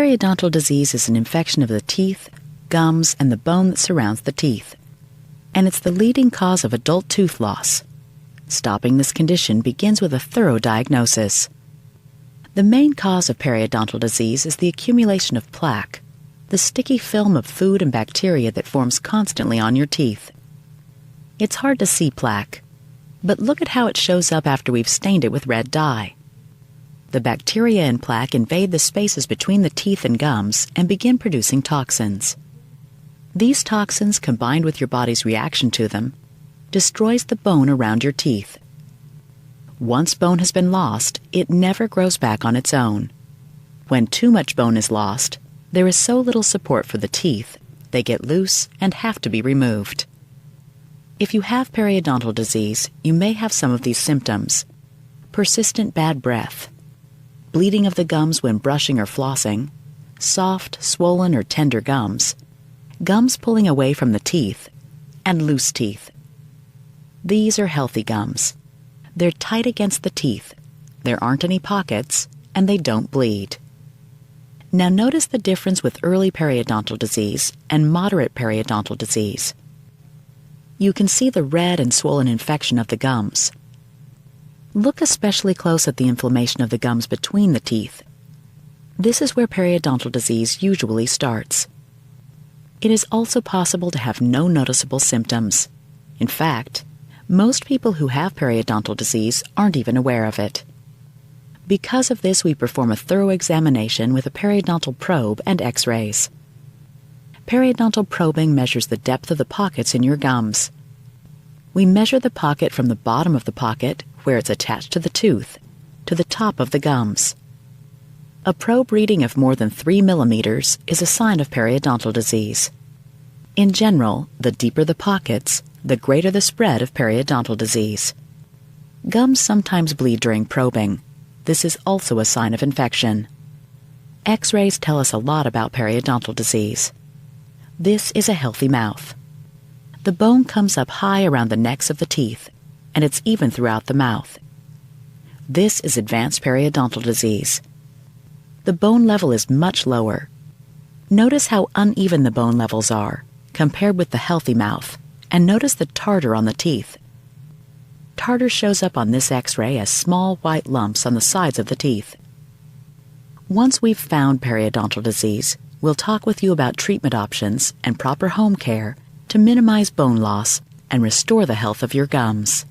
Periodontal disease is an infection of the teeth, gums, and the bone that surrounds the teeth, and it's the leading cause of adult tooth loss. Stopping this condition begins with a thorough diagnosis. The main cause of periodontal disease is the accumulation of plaque, the sticky film of food and bacteria that forms constantly on your teeth. It's hard to see plaque, but look at how it shows up after we've stained it with red dye. The bacteria in plaque invade the spaces between the teeth and gums and begin producing toxins. These toxins, combined with your body's reaction to them, destroys the bone around your teeth. Once bone has been lost, it never grows back on its own. When too much bone is lost, there is so little support for the teeth, they get loose and have to be removed. If you have periodontal disease, you may have some of these symptoms: persistent bad breath, bleeding of the gums when brushing or flossing, soft, swollen, or tender gums, gums pulling away from the teeth, and loose teeth. These are healthy gums. They're tight against the teeth, there aren't any pockets, and they don't bleed. Now notice the difference with early periodontal disease and moderate periodontal disease. You can see the red and swollen infection of the gums. Look especially close at the inflammation of the gums between the teeth. This is where periodontal disease usually starts. It is also possible to have no noticeable symptoms. In fact, most people who have periodontal disease aren't even aware of it. Because of this, we perform a thorough examination with a periodontal probe and X-rays. Periodontal probing measures the depth of the pockets in your gums. We measure the pocket from the bottom of the pocket, where it's attached to the tooth, to the top of the gums. A probe reading of more than 3 millimeters is a sign of periodontal disease. In general, the deeper the pockets, the greater the spread of periodontal disease. Gums sometimes bleed during probing. This is also a sign of infection. X-rays tell us a lot about periodontal disease. This is a healthy mouth. The bone comes up high around the necks of the teeth, and it's even throughout the mouth. This is advanced periodontal disease. The bone level is much lower. Notice how uneven the bone levels are, compared with the healthy mouth, and notice the tartar on the teeth. Tartar shows up on this X-ray as small white lumps on the sides of the teeth. Once we've found periodontal disease, we'll talk with you about treatment options and proper home care to minimize bone loss and restore the health of your gums.